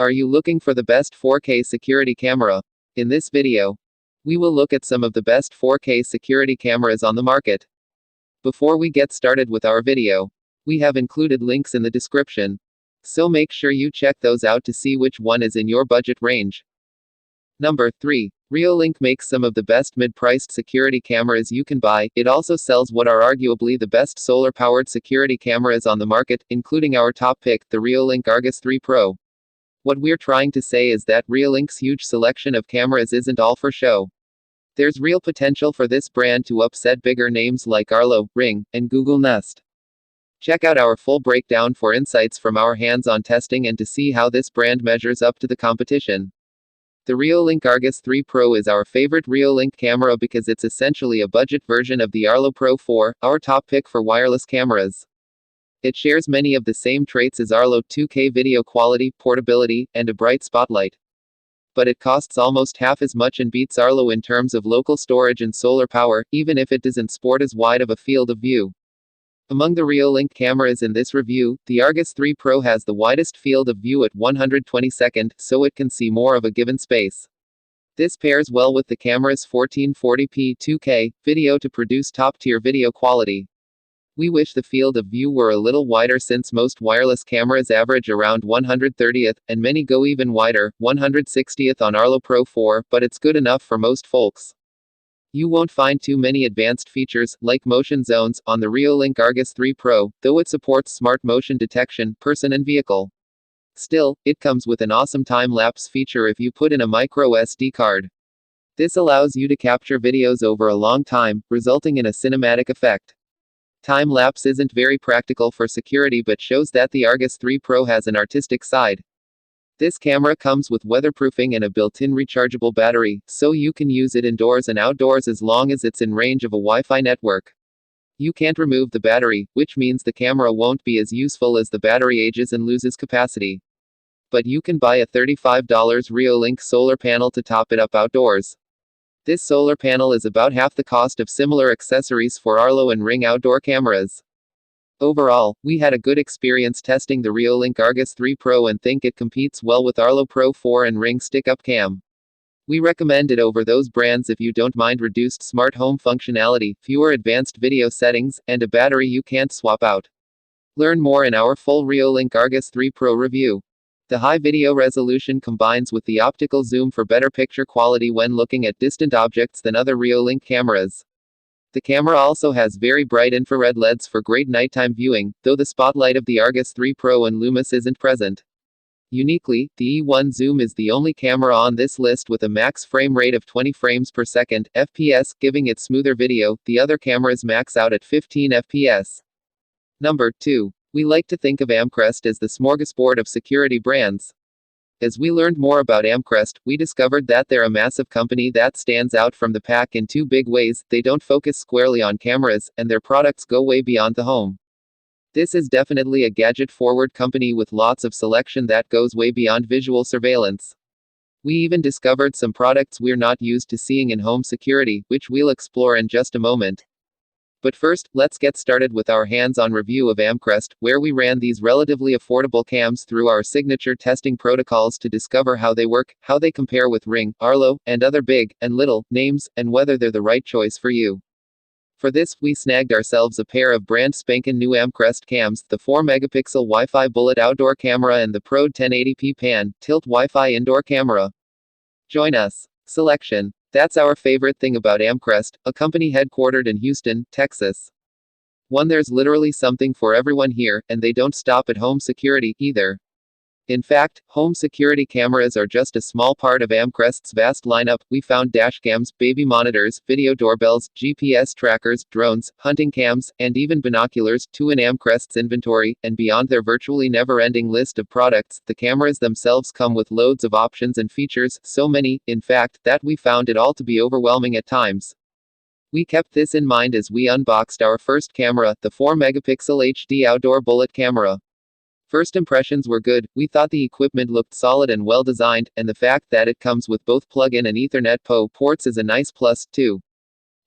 Are you looking for the best 4K security camera? In this video, we will look at some of the best 4K security cameras on the market. Before we get started with our video, we have included links in the description, so make sure you check those out to see which one is in your budget range. Number 3. Reolink makes some of the best mid-priced security cameras you can buy. It also sells what are arguably the best solar-powered security cameras on the market, including our top pick, the Reolink Argus 3 Pro. What we're trying to say is that Reolink's huge selection of cameras isn't all for show. There's real potential for this brand to upset bigger names like Arlo, Ring, and Google Nest. Check out our full breakdown for insights from our hands-on testing and to see how this brand measures up to the competition. The Reolink Argus 3 Pro is our favorite Reolink camera because it's essentially a budget version of the Arlo Pro 4, our top pick for wireless cameras. It shares many of the same traits as Arlo: 2K video quality, portability, and a bright spotlight. But it costs almost half as much and beats Arlo in terms of local storage and solar power, even if it doesn't sport as wide of a field of view. Among the Reolink cameras in this review, the Argus 3 Pro has the widest field of view at 122nd, so it can see more of a given space. This pairs well with the camera's 1440p 2K video to produce top-tier video quality. We wish the field of view were a little wider since most wireless cameras average around 130th, and many go even wider, 160th on Arlo Pro 4, but it's good enough for most folks. You won't find too many advanced features, like motion zones, on the Reolink Argus 3 Pro, though it supports smart motion detection, person and vehicle. Still, it comes with an awesome time-lapse feature if you put in a micro SD card. This allows you to capture videos over a long time, resulting in a cinematic effect. Time-lapse isn't very practical for security but shows that the Argus 3 Pro has an artistic side. This camera comes with weatherproofing and a built-in rechargeable battery, so you can use it indoors and outdoors as long as it's in range of a Wi-Fi network. You can't remove the battery, which means the camera won't be as useful as the battery ages and loses capacity. But you can buy a $35 Reolink solar panel to top it up outdoors. This solar panel is about half the cost of similar accessories for Arlo and Ring outdoor cameras. Overall, we had a good experience testing the Reolink Argus 3 Pro and think it competes well with Arlo Pro 4 and Ring stick-up cam. We recommend it over those brands if you don't mind reduced smart home functionality, fewer advanced video settings, and a battery you can't swap out. Learn more in our full Reolink Argus 3 Pro review. The high video resolution combines with the optical zoom for better picture quality when looking at distant objects than other Reolink cameras. The camera also has very bright infrared LEDs for great nighttime viewing, though the spotlight of the Argus 3 Pro and Lumis isn't present. Uniquely, the E1 zoom is the only camera on this list with a max frame rate of 20 frames per second, FPS, giving it smoother video. The other cameras max out at 15 FPS. Number 2. We like to think of Amcrest as the smorgasbord of security brands. As we learned more about Amcrest, we discovered that they're a massive company that stands out from the pack in two big ways: they don't focus squarely on cameras, and their products go way beyond the home. This is definitely a gadget-forward company with lots of selection that goes way beyond visual surveillance. We even discovered some products we're not used to seeing in home security, which we'll explore in just a moment. But first, let's get started with our hands-on review of Amcrest, where we ran these relatively affordable cams through our signature testing protocols to discover how they work, how they compare with Ring, Arlo, and other big and little names, and whether they're the right choice for you. For this, we snagged ourselves a pair of brand spankin' new Amcrest cams, the 4-megapixel Wi-Fi Bullet outdoor camera and the Prode 1080p Pan Tilt Wi-Fi indoor camera. Join us. Selection. That's our favorite thing about Amcrest, a company headquartered in Houston, Texas. There's literally something for everyone here, and they don't stop at home security, either. In fact, home security cameras are just a small part of Amcrest's vast lineup. We found dashcams, baby monitors, video doorbells, GPS trackers, drones, hunting cams, and even binoculars, too, in Amcrest's inventory, and beyond their virtually never-ending list of products, the cameras themselves come with loads of options and features, so many, in fact, that we found it all to be overwhelming at times. We kept this in mind as we unboxed our first camera, the 4-megapixel HD outdoor bullet camera. First impressions were good. We thought the equipment looked solid and well designed, and the fact that it comes with both plug-in and Ethernet PoE ports is a nice plus, too.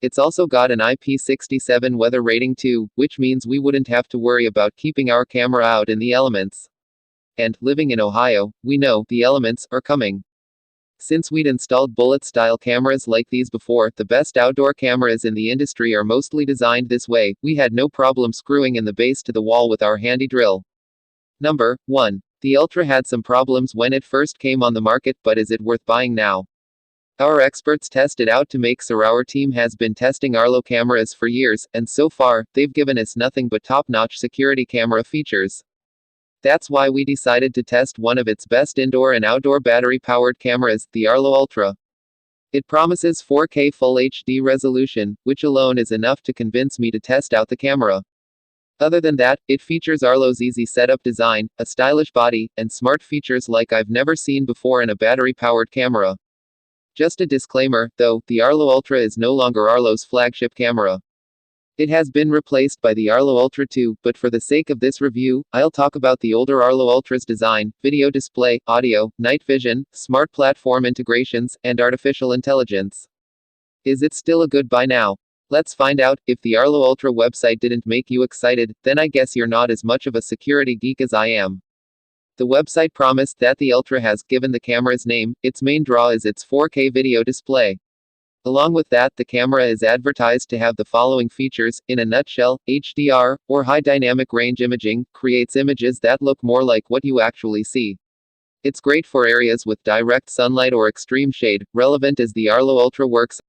It's also got an IP67 weather rating too, which means we wouldn't have to worry about keeping our camera out in the elements. And, living in Ohio, we know the elements are coming. Since we'd installed bullet-style cameras like these before, the best outdoor cameras in the industry are mostly designed this way. We had no problem screwing in the base to the wall with our handy drill. Number 1. The Ultra had some problems when it first came on the market, but is it worth buying now? Our experts test it out to make, so our team has been testing Arlo cameras for years, and so far, they've given us nothing but top-notch security camera features. That's why we decided to test one of its best indoor and outdoor battery-powered cameras, the Arlo Ultra. It promises 4K Full HD resolution, which alone is enough to convince me to test out the camera. Other than that, it features Arlo's easy setup design, a stylish body, and smart features like I've never seen before in a battery-powered camera. Just a disclaimer, though, the Arlo Ultra is no longer Arlo's flagship camera. It has been replaced by the Arlo Ultra 2, but for the sake of this review, I'll talk about the older Arlo Ultra's design, video display, audio, night vision, smart platform integrations, and artificial intelligence. Is it still a good buy now? Let's find out. If the Arlo Ultra website didn't make you excited, then I guess you're not as much of a security geek as I am. The website promised that the Ultra has given the camera's name. Its main draw is its 4K video display. Along with that, the camera is advertised to have the following features. In a nutshell, HDR, or high dynamic range imaging, creates images that look more like what you actually see. It's great for areas with direct sunlight or extreme shade, relevant as the Arlo Ultra works